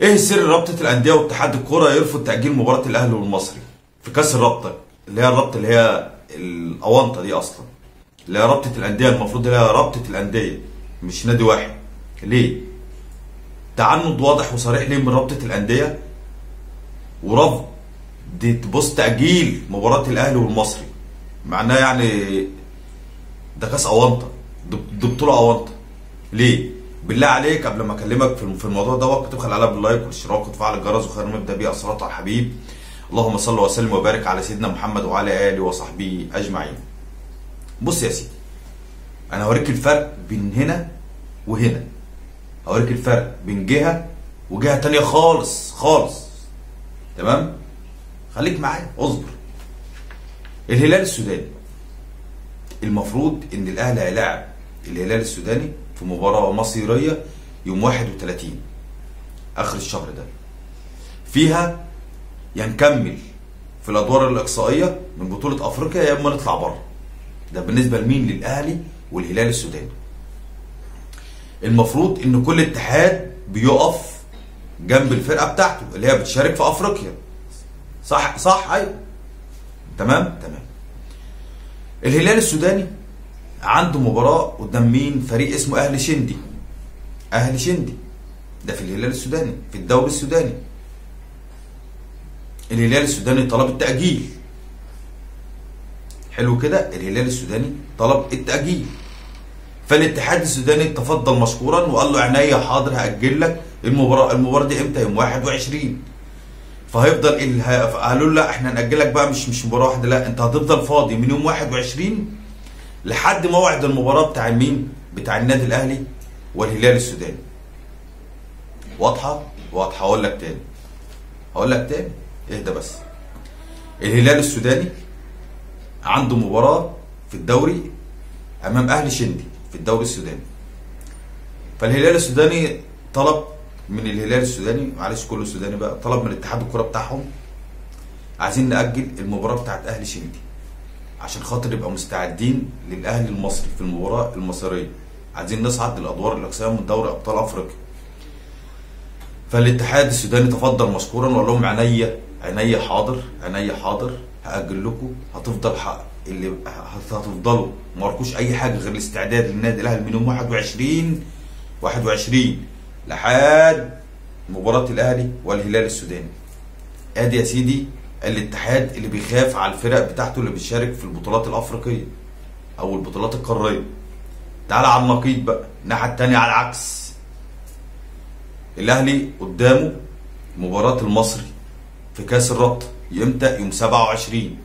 ايه سر رابطة الأندية واتحاد الكرة يرفض تأجيل مباراة الأهلي والمصري في كأس الرابطة اللي هي الرابطة اللي هي الأونطة دي أصلا اللي هي رابطة الأندية، المفروض اللي هي رابطة الأندية مش نادي واحد. ليه؟ تعنت واضح وصريح ليه من رابطة الأندية ورفض دي تبص تأجيل مباراة الأهلي والمصري، معناه يعني ده كأس أونطة، دي بطولة أونطة. ليه؟ بالله عليك قبل ما اكلمك في الموضوع دوت تبخل عليها باللايك والاشتراك وتفعل الجرس وخير نبدا بيه الصلاه على الحبيب. اللهم صل وسلم وبارك على سيدنا محمد وعلى اله وصحبه اجمعين. بص يا سيدي، انا هوريك الفرق بين هنا وهنا، هوريك الفرق بين جهه وجهه تانية خالص خالص. تمام؟ خليك معايا اصبر. الهلال السوداني المفروض ان الاهلي هيلاعب الهلال السوداني في مباراة مصيرية يوم 31 آخر الشهر ده، فيها يا نكمل في الأدوار الإقصائية من بطولة أفريقيا يا إما نطلع بره. ده بالنسبة لمين؟ للأهلي والهلال السوداني. المفروض إن كل اتحاد بيقف جنب الفرقة بتاعته اللي هي بتشارك في أفريقيا. صح صح أيوه. تمام. الهلال السوداني عنده مباراة قدام مين؟ فريق اسمه أهلي شندي. أهلي شندي ده في الهلال السوداني في الدوري السوداني. الهلال السوداني طلب التأجيل. حلو كده؟ الهلال السوداني طلب التأجيل. فالاتحاد السوداني تفضل مشكورا وقال له عينيا حاضر هأجل لك المباراة دي امتى؟ يوم 21. فهيفضل قالوا له لا احنا هنأجل لك بقى مش مباراة واحدة، لا انت هتفضل فاضي من يوم 21 لحد موعد المباراة بتاع مين؟ بتاع النادي الأهلي والهلال السوداني. واضحة؟ واضحة. هقول لك تاني اهدى بس. الهلال السوداني عنده مباراة في الدوري أمام أهلي شندي في الدوري السوداني. فالهلال السوداني طلب من الهلال السوداني، معلش كله سوداني بقى، طلب من اتحاد الكرة بتاعهم عايزين نأجل المباراة بتاعت أهلي شندي عشان خاطر يبقى مستعدين للاهلي المصري في المباراه المصريه، عايزين نصعد للادوار الاقصائيه من دوري ابطال افريقيا. فالاتحاد السوداني تفضل مشكورا وقال لهم عينيا حاضر هاجل لكم، هتفضل حق اللي هتفضلوا ما وركوش اي حاجه غير الاستعداد للنادي الاهلي من يوم 21 لحد مباراه الاهلي والهلال السوداني. ادي يا سيدي الاتحاد اللي بيخاف على الفرق بتاعته اللي بتشارك في البطولات الافريقيه او البطولات القاريه. تعالى على النقيض بقى، الناحيه الثانيه على العكس. الاهلي قدامه مباراه المصري في كاس الرابطه امتى؟ يوم 27.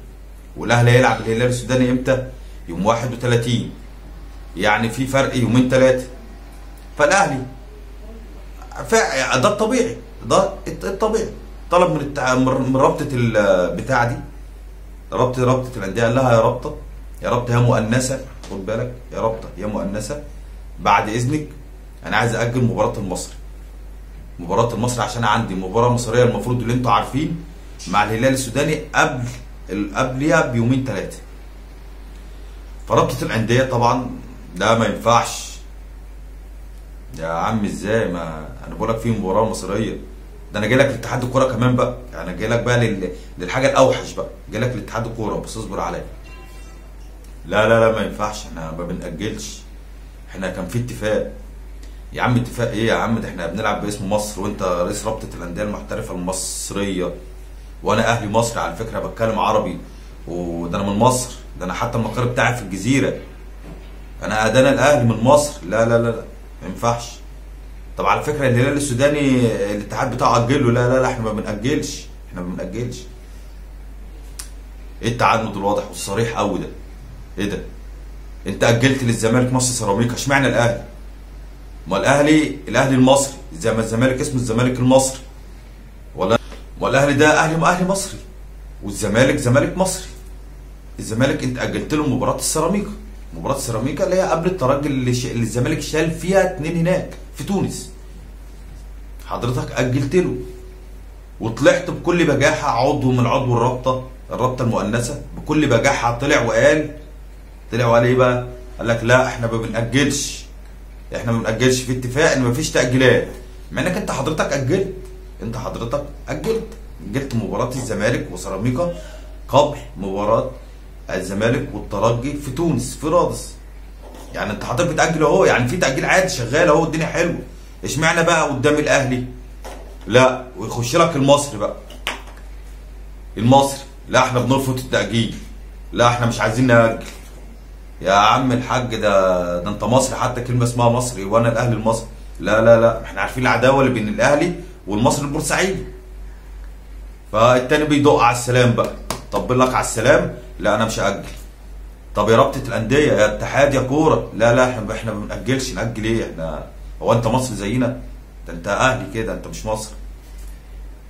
والاهلي هيلعب الهلال السوداني امتى؟ يوم 31. يعني في فرق يومين ثلاثه. فالاهلي ده الطبيعي، ده الطبيعي. طلب من رابطه البتاع دي، رابطه الانديه، قال لها يا رابطه يا مؤنثه، خد بالك يا رابطه يا مؤنثه، بعد اذنك انا عايز اجل مباراه المصري عشان عندي مباراه مصريه المفروض اللي انتوا عارفين مع الهلال السوداني قبلها بيومين ثلاثه. فرابطه الانديه طبعا ده ما ينفعش يا عم، ازاي؟ ما انا بقول لك في مباراه مصريه، ده انا جاي لك لاتحاد الكوره كمان بقى، يعني جاي لك بقى للحاجه الاوحش بقى، جاي لك لاتحاد الكوره، بس اصبر عليا. لا ما ينفعش، احنا ما بنأجلش، احنا كان في اتفاق. يا عم اتفاق ايه يا عم؟ ده احنا بنلعب باسم مصر وانت رئيس رابطه الانديه المحترفه المصريه، وانا اهلي مصري على فكره، بتكلم عربي، وده انا من مصر، ده انا حتى المقر بتاعي في الجزيره، انا الاهلي من مصر. لا ما ينفعش. طب على فكره الهلال السوداني الاتحاد بتاعه اجله، لا احنا ما بنأجلش. ايه التعنت الواضح والصريح قوي ده؟ ايه ده؟ انت اجلت للزمالك مصر سيراميكا، اشمعنى الاهلي؟ ما الاهلي المصري زي ما الزمالك اسمه الزمالك المصري، ولا الاهلي ده اهلي مصري والزمالك زمالك مصري. الزمالك انت اجلت له مباراه السيراميكا اللي هي قبل الترجي اللي الزمالك شال فيها 2 هناك في تونس. حضرتك اجلت له وطلعت بكل بجاحه عضو من عضو الرابطه المؤنثه، بكل بجاحه طلع وقال ايه بقى؟ قال لك لا احنا ما بنأجلش، في اتفاق ان مفيش تأجيلات، مع انك انت حضرتك اجلت انت حضرتك اجلت مباراه الزمالك وسيراميكا قبل مباراه الزمالك والترجي في تونس في رادس. يعني انت حضرتك بتاجل اهو، يعني في تاجيل عادي شغال اهو، الدنيا حلوه. اشمعنى بقى قدام الاهلي لا ويخش لك المصري بقى؟ المصري لا احنا بنرفض التاجيل، لا احنا مش عايزين ناجل. يا عم الحاج ده انت مصري، حتى كلمه اسمها مصري وانا الاهلي المصري. لا لا لا، احنا عارفين العداوه اللي بين الاهلي والمصري البورسعيدي. فالتاني بيدق على السلام بقى، طبل لك على السلام، لا انا مش هاجل. طب يا رابطه الانديه يا اتحاد يا كوره، لا لا احنا ما بنأجلش. نأجل ايه؟ احنا هو انت مصري زينا؟ ده انت اهلي كده، انت مش مصري.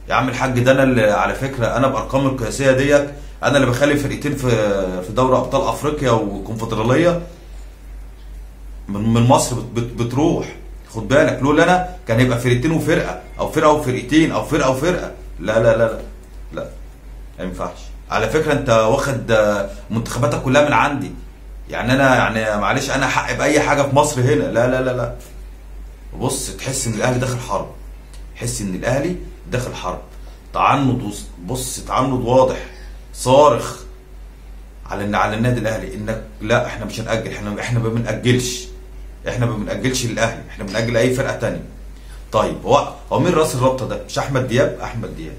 يا عم الحاج ده انا اللي على فكره انا بارقام القياسيه ديت انا اللي بخلي فرقتين في دوري ابطال افريقيا والكونفدراليه من مصر بتروح. خد بالك لولا انا كان هيبقى فرقتين وفرقه، او فرقه وفرقتين، او فرقه وفرقه. لا لا لا لا لا، ما ينفعش. على فكره انت واخد منتخباتك كلها من عندي، يعني انا يعني معلش انا حق باي حاجه في مصر هنا. لا لا لا لا. بص تحس ان الاهلي داخل حرب، تحس ان الاهلي داخل حرب، تعنت. بص تعنت واضح صارخ على النادي الاهلي انك لا احنا مش هنأجل، احنا ما بنأجلش، احنا ما بنأجلش للاهلي، احنا بنأجل اي فرقه ثانيه. طيب هو مين راس الرابطه ده؟ مش احمد دياب؟ احمد دياب.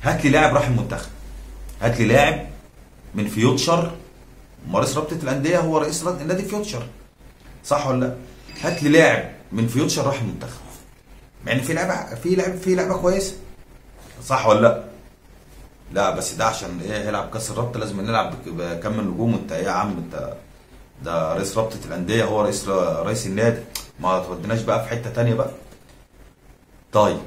هات لي لاعب راح المنتخب، هات لي لاعب من فيوتشر. رئيس رابطه الانديه هو رئيس النادي فيوتشر، صح ولا لا؟ هات لي لاعب من فيوتشر راح المنتخب، يعني في لعبه كويسه، صح ولا لا؟ لا بس ده عشان ايه؟ هيلعب كاس الرابطه لازم نلعب بكم من نجوم. انت ايه يا عم انت؟ ده رئيس رابطه الانديه هو رئيس النادي، ما توديناش بقى في حته ثانيه بقى. طيب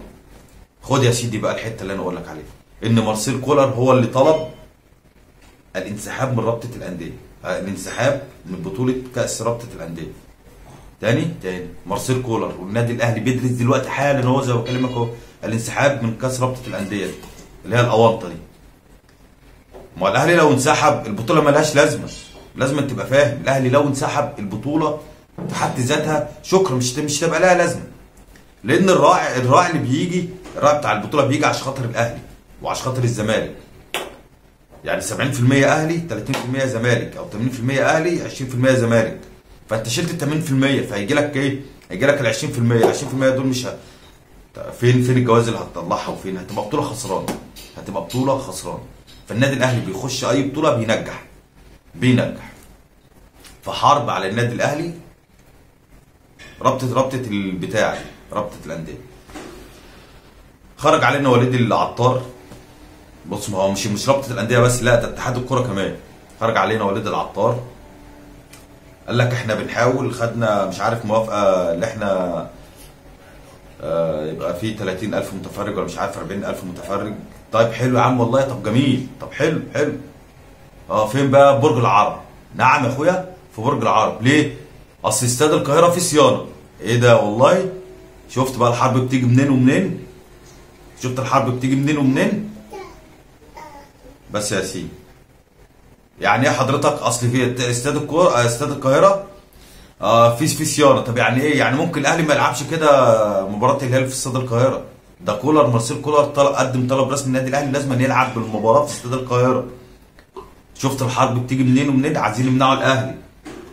خد يا سيدي بقى الحته اللي انا اقول لك عليها، ان مارسيل كولر هو اللي طلب الانسحاب من رابطه الانديه، الانسحاب من بطوله كاس رابطه الانديه. تاني مارسيل كولر والنادي الاهلي بيدرس دلوقتي حالا هو زي ما بكلمك اهو الانسحاب من كاس رابطه الانديه دي اللي هي الاونطه دي. ما الاهلي لو انسحب البطوله مالهاش لازمه، لازم تبقى فاهم. الاهلي لو انسحب البطوله في حد ذاتها شكرا، مش تبقى لها لازمه. لان الراعي اللي بيجي، الراعي بتاع البطوله بيجي عشان خاطر الاهلي وعشان خاطر الزمالك. يعني 70% اهلي 30% زمالك، او 80% اهلي 20% زمالك. فانت شلت ال 80% فهيجي لك ايه؟ هيجي لك ال 20%. ال 20% دول مش فين الجوائز اللي هتطلعها وفين؟ هتبقى بطوله خسرانه، هتبقى بطوله خسرانه. فالنادي الاهلي بيخش اي بطوله بينجح. فحرب على النادي الاهلي رابطه البتاع دي، رابطه الانديه. خرج علينا وليد العطار. بص ما هو مش رابطه الانديه بس، لا ده اتحاد الكوره كمان. خرج علينا وليد العطار قال لك احنا بنحاول، خدنا مش عارف موافقه اللي احنا يبقى في 30,000 متفرج ولا مش عارف 40,000 متفرج. طيب حلو يا عم والله، طب جميل، طب حلو. فين بقى؟ برج العرب. نعم يا اخويا في برج العرب. ليه؟ اصل استاد القاهره فيه صيانه. ايه ده والله؟ شفت بقى الحرب بتيجي منين ومنين؟ شفت الحرب بتيجي منين ومنين؟ بس يا سيدي يعني ايه حضرتك؟ اصل في استاد القاهره في صيانه. طب يعني ايه؟ يعني ممكن الاهلي ما يلعبش كده مباراه الهلال في استاد القاهره؟ ده مارسيل كولر قدم طلب رسمي النادي الاهلي لازم يلعب بالمباراه في استاد القاهره. شفت الحرب بتيجي منين ومنين؟ عايزين يمنعوا الاهلي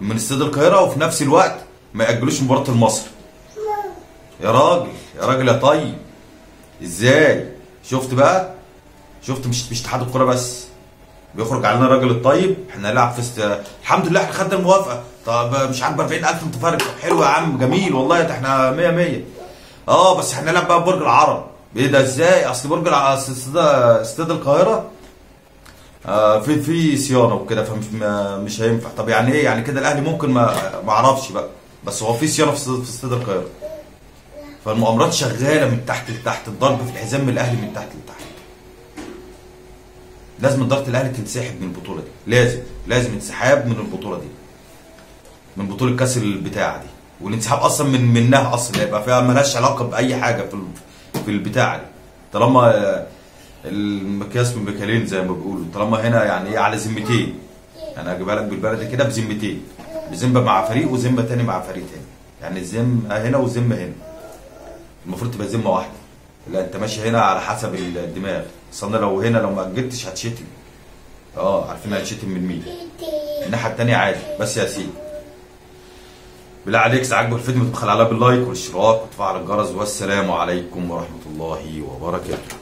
من استاد القاهره وفي نفس الوقت ما ياجلوش مباراه المصري. يا راجل يا طيب، ازاي؟ شفت بقى؟ شفت مش اتحاد الكوره بس بيخرج علينا الراجل الطيب. احنا نلعب في الحمد لله احنا خدنا الموافقه. طب مش عارف 40,000 متفرج، طب حلو يا عم جميل والله، ده احنا 100. بس احنا نلعب بقى برج العرب. ايه ده ازاي؟ اصل استاد القاهره في صيانه وكده فمش هينفع. طب يعني ايه؟ يعني كده الاهلي ممكن ما اعرفش بقى، بس هو في صيانه في استاد القاهره. فالمؤامرات شغاله من تحت لتحت، الضرب في الحزام من الاهلي من تحت لتحت. لازم اداره الاهلي تنسحب من البطوله دي، لازم انسحاب من البطوله دي، من بطوله كاس البتاعه دي. والانسحاب اصلا منها اصلا يبقى فيها مالهاش علاقه باي حاجه في البتاعه دي. طالما المكياس من بكالين زي ما بيقولوا، طالما هنا يعني ايه على ذمتين. انا هجيبها لك بالبلدي كده بذمتين، بذمه مع فريق وذمه تاني مع فريق تاني. يعني الذمه هنا والذمه هنا، المفروض تبقى ذمه واحده. لا انت ماشي هنا على حسب الدماغ، اصل انا لو ما اجلتش هتشتم. عارفين هتشتم من مين. الناحيه التانيه عادي. بس يا سيدي بالله عليك اذا عجبك الفيديو ما تبخل عليها باللايك والاشتراك وتفعل الجرس، والسلام عليكم ورحمه الله وبركاته.